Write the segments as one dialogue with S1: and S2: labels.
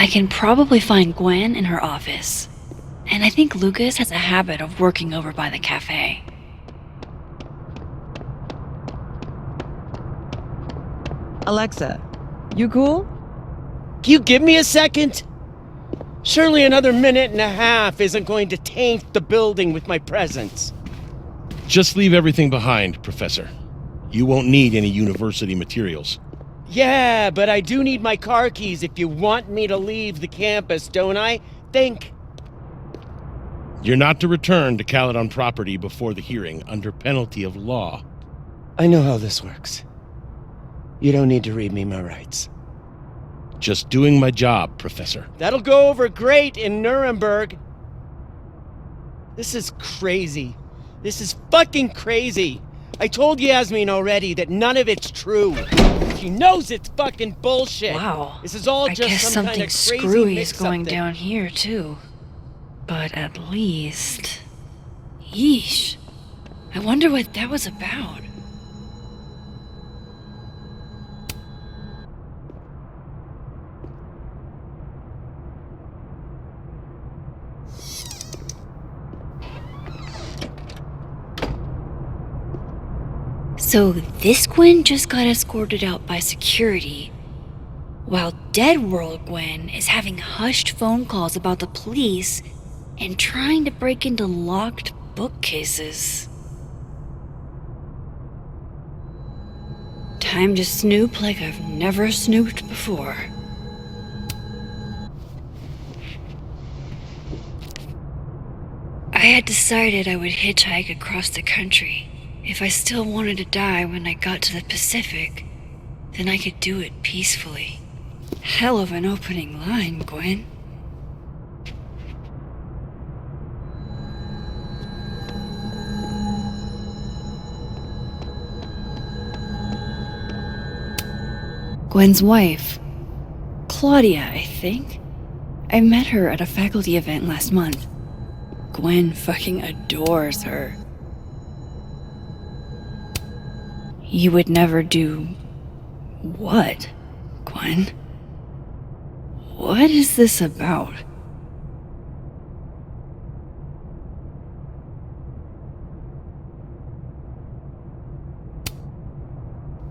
S1: I can probably find Gwen in her office. And I think Lucas has a habit of working over by the cafe.
S2: Alexa, you cool?
S3: Can you give me a second? Surely another minute and a half isn't going to taint the building with my presence.
S4: Just leave everything behind, Professor. You won't need any university materials.
S3: Yeah, but I do need my car keys if you want me to leave the campus, don't I? Think.
S4: You're not to return to Caledon property before the hearing under penalty of law.
S3: I know how this works. You don't need to read me my rights.
S4: Just doing my job, Professor.
S3: That'll go over great in Nuremberg. This is crazy. This is fucking crazy. I told Yasmin already that none of it's true. She knows it's fucking bullshit.
S1: Wow.
S3: This is all
S1: I
S3: just
S1: guess
S3: some kind
S1: something
S3: of crazy
S1: screwy is
S3: mix-up
S1: going
S3: thing.
S1: down here, too. But at least... Yeesh. I wonder what that was about. So this Gwen just got escorted out by security, while Dead World Gwen is having hushed phone calls about the police and trying to break into locked bookcases. Time to snoop like I've never snooped before. I had decided I would hitchhike across the country. If I still wanted to die when I got to the Pacific, then I could do it peacefully. Hell of an opening line, Gwen. Gwen's wife, Claudia, I think. I met her at a faculty event last month. Gwen fucking adores her. You would never do... what, Gwen? What is this about?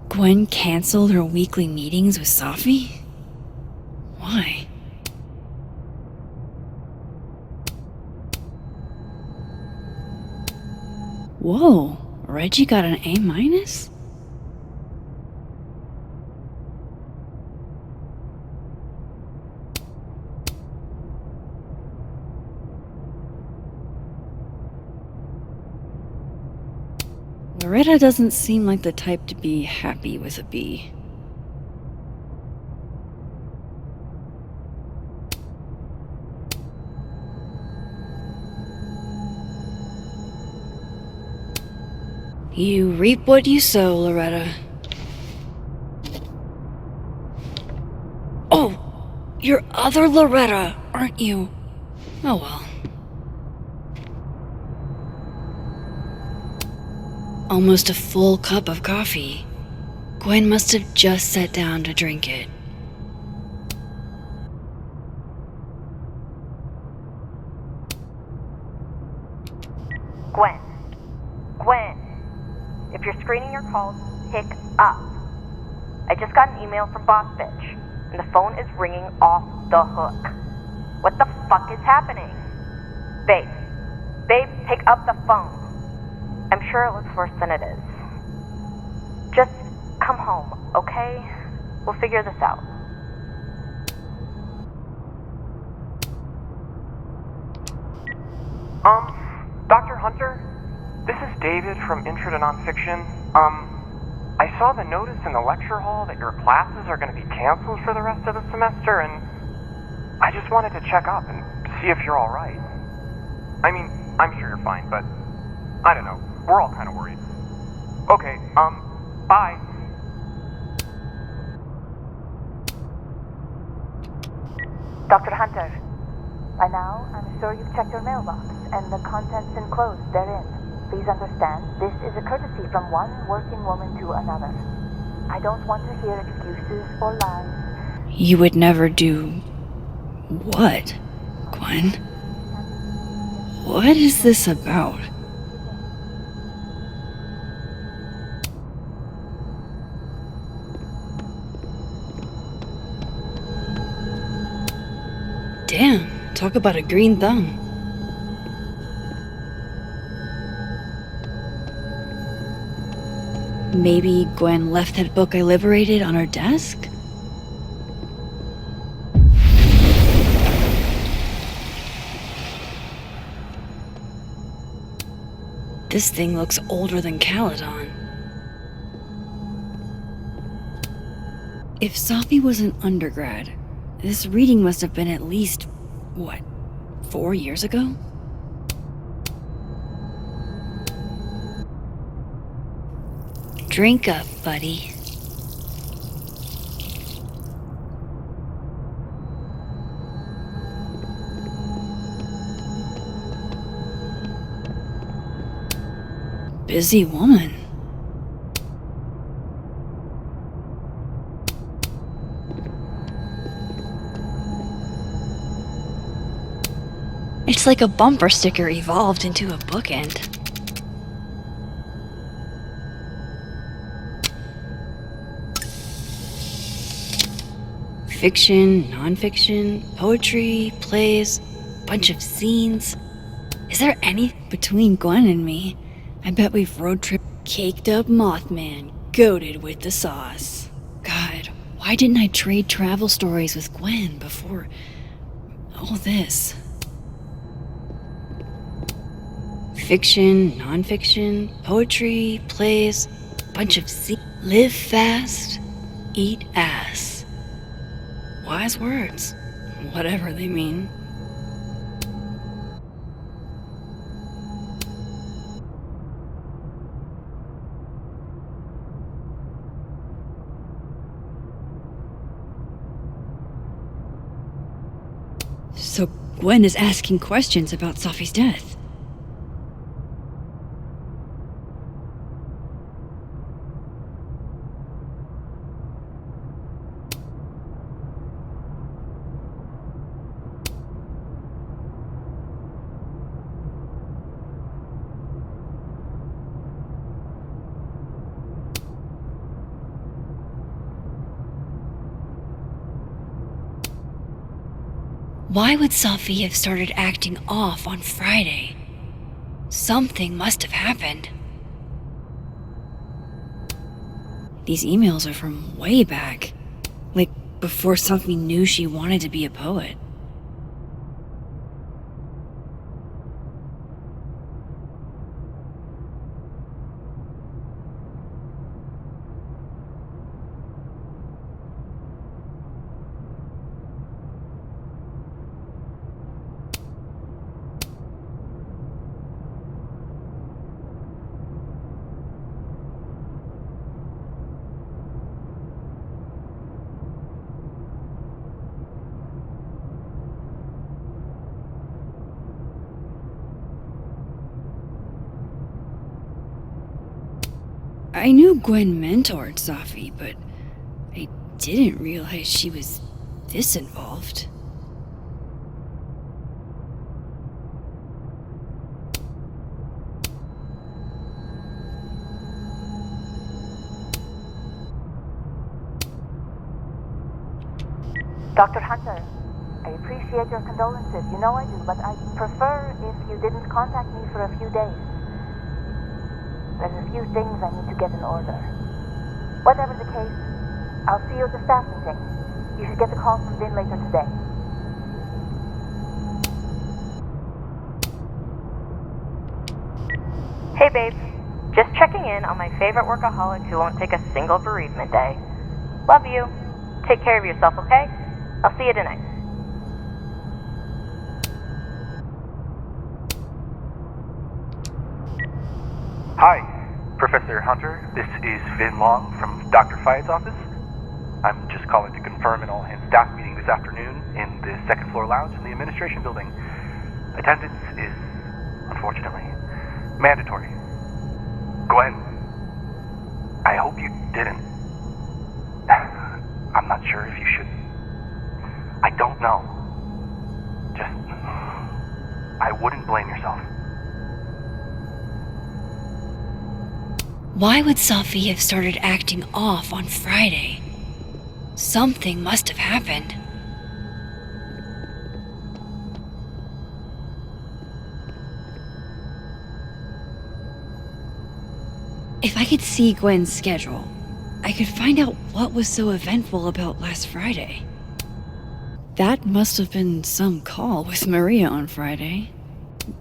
S1: Gwen canceled her weekly meetings with Safi? Why? Whoa, Reggie got an A-? Loretta doesn't seem like the type to be happy with a B. You reap what you sow, Loretta. Oh, you're other Loretta, aren't you? Oh well. Almost a full cup of coffee. Gwen must have just sat down to drink it.
S5: Gwen. Gwen. If you're screening your calls, pick up. I just got an email from Boss Bitch, and the phone is ringing off the hook. What the fuck is happening? Babe. Babe, pick up the phone. I'm sure it looks worse than it is. Just come home, okay? We'll figure this out.
S6: Dr. Hunter? This is David from Intro to Nonfiction. I saw the notice in the lecture hall that your classes are going to be canceled for the rest of the semester, and I just wanted to check up and see if you're alright. I mean, I'm sure you're fine, but I don't know. We're all kind of worried. Okay, bye.
S5: Dr. Hunter, by now, I'm sure you've checked your mailbox and the contents enclosed therein. Please understand, this is a courtesy from one working woman to another. I don't want to hear excuses or lies.
S1: You would never do... What, Gwen? What is this about? Damn, talk about a green thumb. Maybe Gwen left that book I liberated on her desk? This thing looks older than Caledon. If Sophie was an undergrad, this reading must have been at least, 4 years ago? Drink up, buddy. Busy woman. It's like a bumper sticker evolved into a bookend. Fiction, nonfiction, poetry, plays, bunch of scenes. Is there any between Gwen and me? I bet we've road tripped caked up Mothman, goated with the sauce. God, why didn't I trade travel stories with Gwen before all this? Fiction, nonfiction, poetry, plays, bunch of live fast, eat ass. Wise words, whatever they mean. So Gwen is asking questions about Sophie's death. Why would Sophie have started acting off on Friday? Something must have happened. These emails are from way back, like before Sophie knew she wanted to be a poet. I knew Gwen mentored Sophie, but I didn't realize she was this involved.
S5: Dr. Hunter, I appreciate your condolences. You know I do, but I'd prefer if you didn't contact me for a few days. There's a few things I need to get in order. Whatever the case, I'll see you at the staff meeting. You should get the call from Vin later today. Hey babe, just checking in on my favorite workaholic who won't take a single bereavement day. Love you. Take care of yourself, okay? I'll see you tonight.
S6: Hi, Professor Hunter. This is Vin Long from Dr. Fayed's office. I'm just calling to confirm an all-hands staff meeting this afternoon in the second floor lounge in the administration building. Attendance is, unfortunately, mandatory. Gwen, I hope you didn't. I'm not sure if you should. I don't know. I wouldn't blame yourself.
S1: Why would Sophie have started acting off on Friday? Something must have happened. If I could see Gwen's schedule, I could find out what was so eventful about last Friday. That must have been some call with Maria on Friday.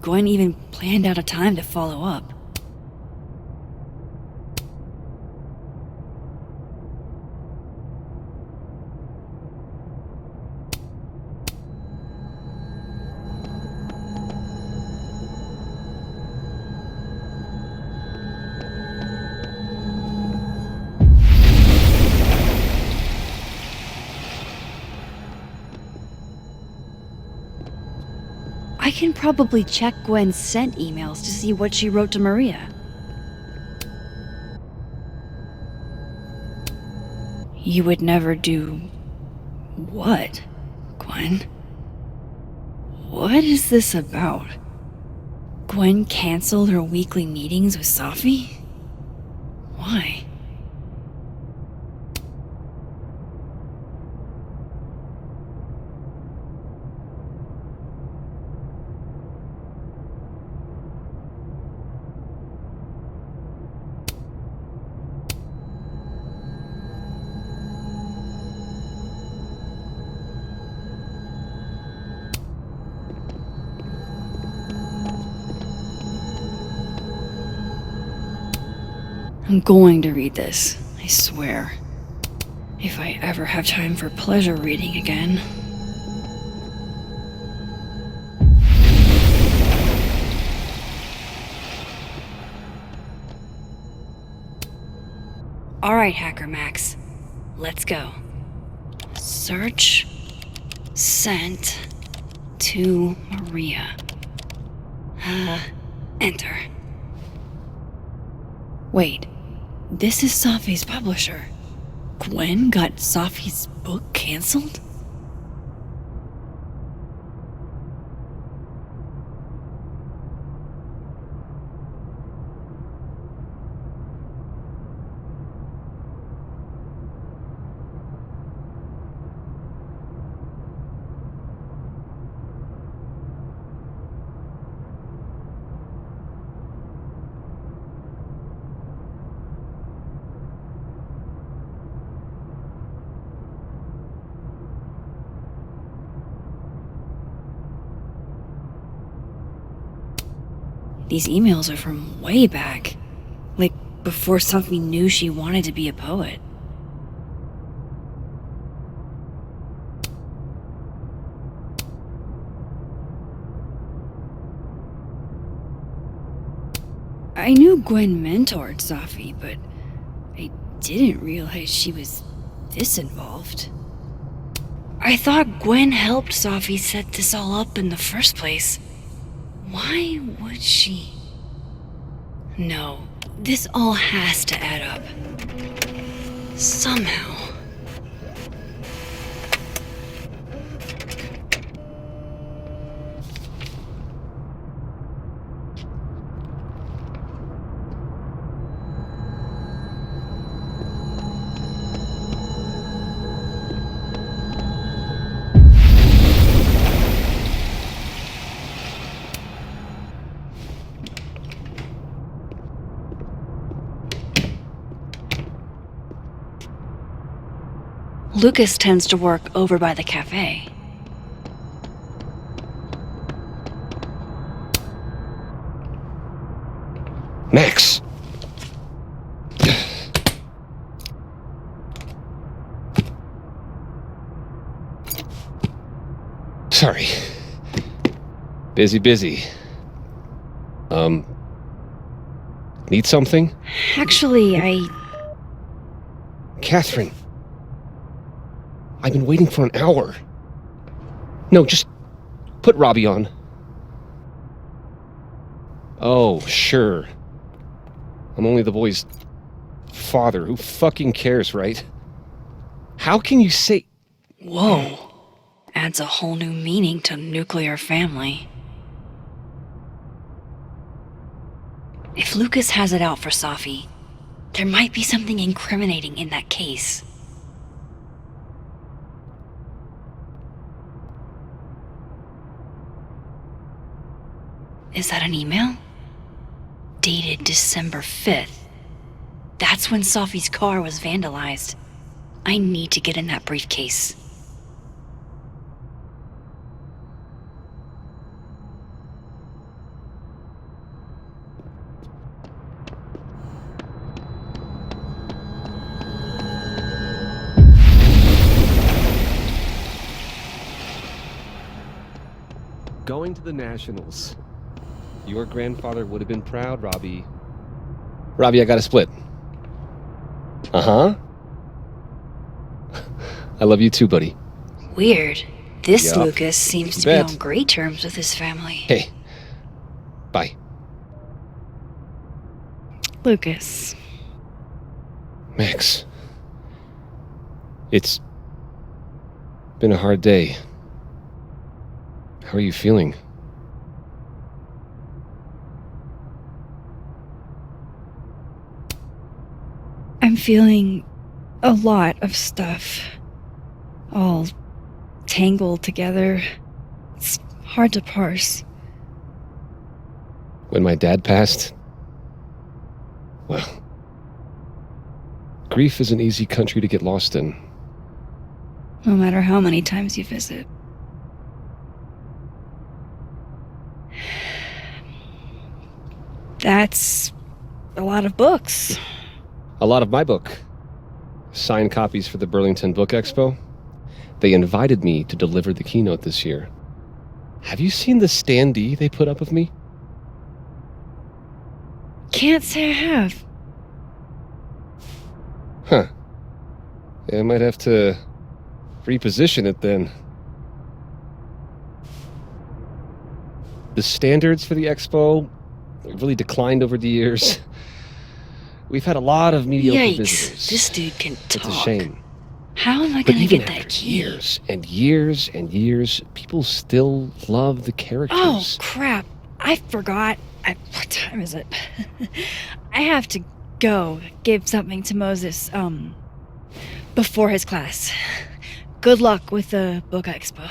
S1: Gwen even planned out a time to follow up. I can probably check Gwen's sent emails to see what she wrote to Maria. You would never do... what, Gwen? What is this about? Gwen canceled her weekly meetings with Sophie? Why? I'm going to read this, I swear. If I ever have time for pleasure reading again. Alright, Hacker Max. Let's go. Search. Sent. To Maria. Enter. Wait. This is Sophie's publisher. Gwen got Sophie's book canceled? These emails are from way back. Like, before Sophie knew she wanted to be a poet. I knew Gwen mentored Sophie, but I didn't realize she was this involved. I thought Gwen helped Sophie set this all up in the first place. Why would she? No, this all has to add up. Somehow. Lucas tends to work over by the cafe.
S7: Max! Sorry. Busy. Need something?
S1: Actually,
S7: Catherine. I've been waiting for an hour. No, just put Robbie on. Oh, sure. I'm only the boy's father. Who fucking cares, right? How can you say...
S1: Whoa. Adds a whole new meaning to nuclear family. If Lucas has it out for Safi, there might be something incriminating in that case. Is that an email? Dated December 5th. That's when Safi's car was vandalized. I need to get in that briefcase.
S7: Going to the Nationals. Your grandfather would have been proud, Robbie. Robbie, I got a split. Uh-huh. I love you too, buddy.
S1: Weird. This
S7: Yup.
S1: Lucas seems to be
S7: Bet.
S1: on great terms with his family.
S7: Hey. Bye.
S1: Lucas.
S7: Max. It's been a hard day. How are you feeling?
S1: I'm feeling a lot of stuff. All tangled together. It's hard to parse.
S7: When my dad passed, well, grief is an easy country to get lost in.
S1: No matter how many times you visit. That's a lot of books.
S7: A lot of my book. Signed copies for the Burlington Book Expo. They invited me to deliver the keynote this year. Have you seen the standee they put up of me?
S1: Can't say I have.
S7: Huh. Yeah, I might have to reposition it then. The standards for the expo really declined over the years. We've had a lot of mediocre visitors.
S1: Yikes, this dude can talk.
S7: It's a shame.
S1: How am I
S7: But
S1: gonna
S7: even
S1: get that
S7: after
S1: key?
S7: years and years and years, people still love the
S1: Oh,
S7: characters.
S1: crap. I forgot. What time is it? I have to go give something to Moses, before his class. Good luck with the book expo.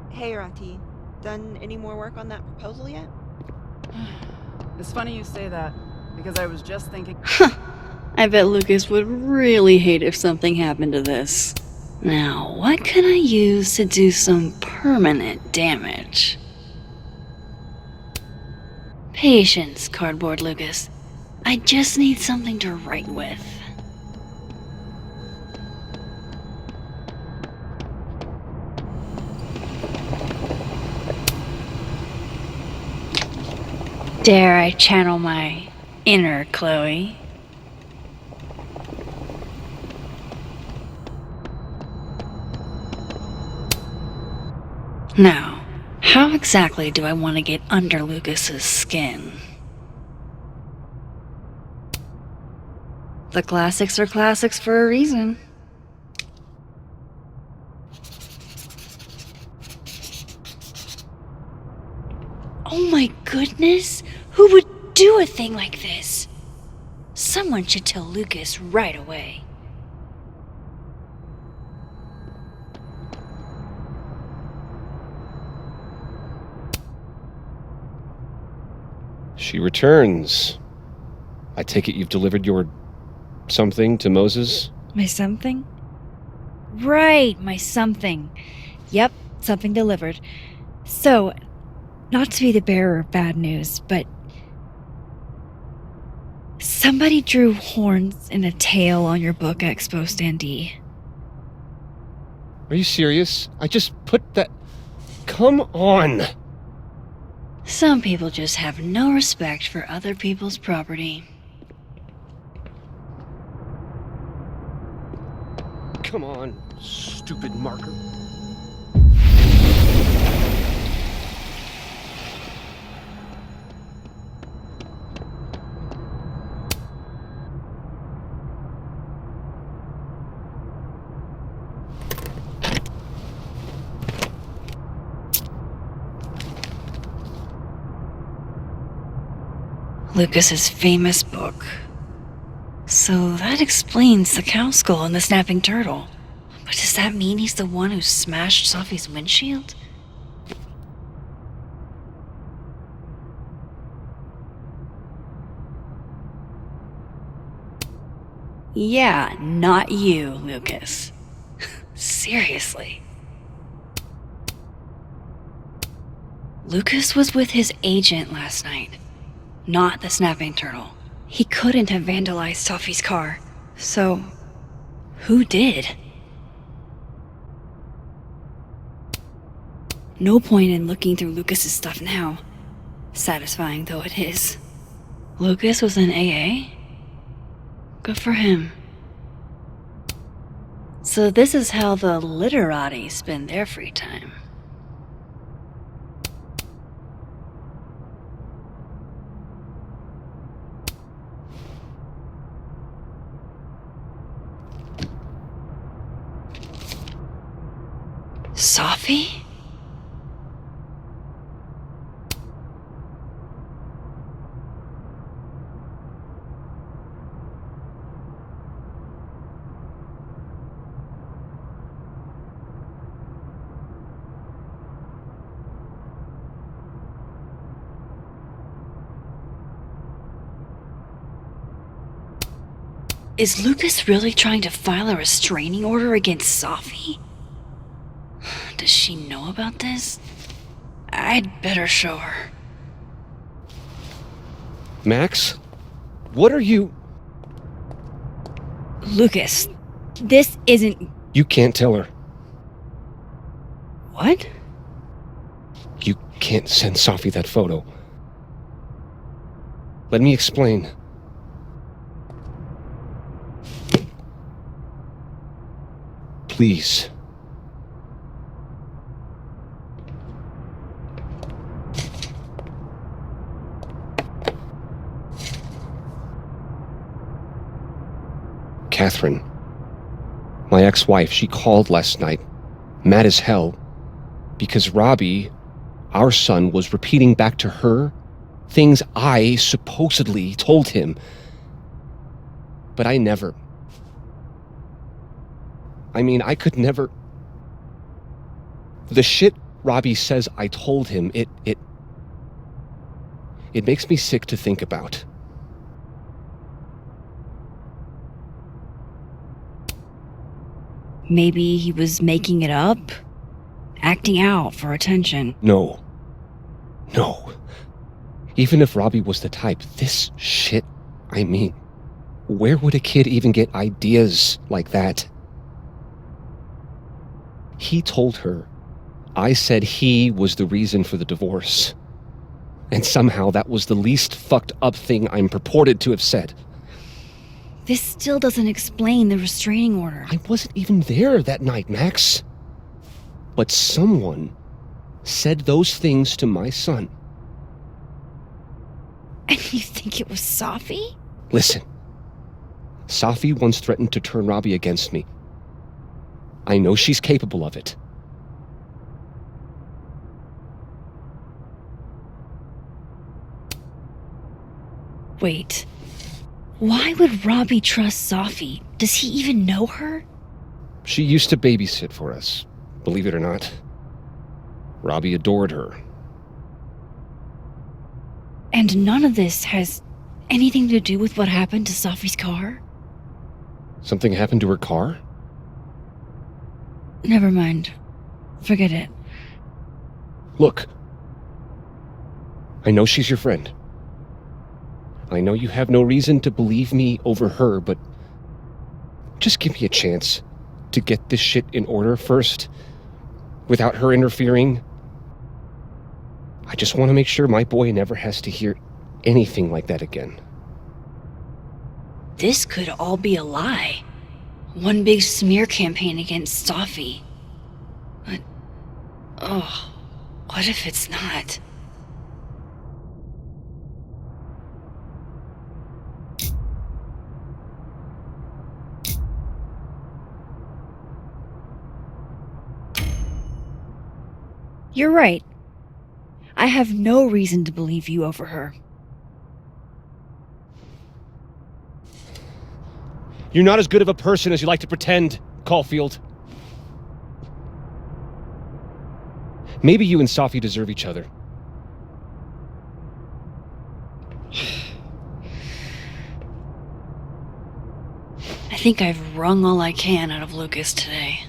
S2: Hey, Rati. Done any more work on that proposal yet?
S8: It's funny you say that, because I was just thinking...
S1: I bet Lucas would really hate if something happened to this. Now, what can I use to do some permanent damage? Patience, Cardboard Lucas. I just need something to write with. Dare I channel my inner Chloe? Now, how exactly do I want to get under Lucas's skin? The classics are classics for a reason. Oh my goodness! Who would do a thing like this? Someone should tell Lucas right away.
S7: She returns. I take it you've delivered your something to Moses?
S1: My something? Right, my something. Yep, something delivered. So, not to be the bearer of bad news, but somebody drew horns and a tail on your book expo standee.
S7: Are you serious? I just put that... Come on!
S1: Some people just have no respect for other people's property.
S7: Come on, stupid marker.
S1: Lucas's famous book. So that explains the cow skull and the snapping turtle. But does that mean he's the one who smashed Sophie's windshield? Yeah, not you, Lucas. Seriously. Lucas was with his agent last night, not the snapping turtle. He couldn't have vandalized Sophie's car. So, who did? No point in looking through Lucas's stuff now, satisfying though it is. Lucas was in AA? Good for him. So this is how the literati spend their free time. Sophie? Is Lucas really trying to file a restraining order against Sophie? Does she know about this? I'd better show her.
S7: Max? What are you...
S1: Lucas, this isn't...
S7: You can't tell her.
S1: What?
S7: You can't send Sophie that photo. Let me explain. Please. Catherine, my ex-wife, she called last night, mad as hell, because Robbie, our son, was repeating back to her things I supposedly told him. But I never... I could never... The shit Robbie says I told him, it makes me sick to think about.
S1: Maybe he was making it up? Acting out for attention?
S7: No. Even if Robbie was the type, this shit, where would a kid even get ideas like that? He told her I said he was the reason for the divorce. And somehow that was the least fucked up thing I'm purported to have said.
S1: This still doesn't explain the restraining order.
S7: I wasn't even there that night, Max. But someone said those things to my son.
S1: And you think it was Sophie?
S7: Listen. Sophie once threatened to turn Robbie against me. I know she's capable of it.
S1: Wait. Why would Robbie trust Sophie? Does he even know her?
S7: She used to babysit for us, believe it or not. Robbie adored her.
S1: And none of this has anything to do with what happened to Sophie's car?
S7: Something happened to her car?
S1: Never mind. Forget it.
S7: Look. I know she's your friend. I know you have no reason to believe me over her, but just give me a chance to get this shit in order first, without her interfering. I just want to make sure my boy never has to hear anything like that again.
S1: This could all be a lie. One big smear campaign against Sophie. But, what if it's not? You're right. I have no reason to believe you over her.
S7: You're not as good of a person as you like to pretend, Caulfield. Maybe you and Sophie deserve each other.
S1: I think I've wrung all I can out of Lucas today.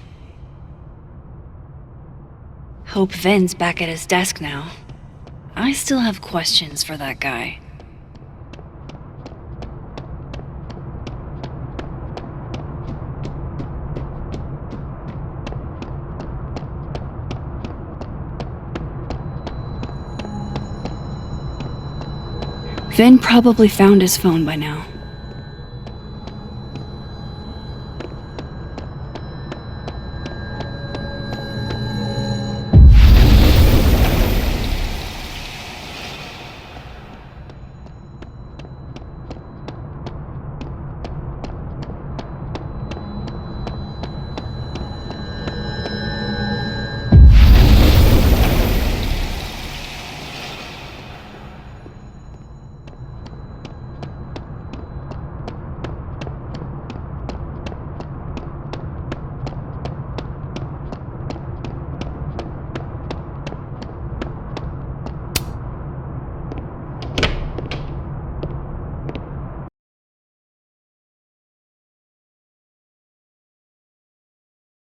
S1: Hope Ven's back at his desk now. I still have questions for that guy. Ven probably found his phone by now.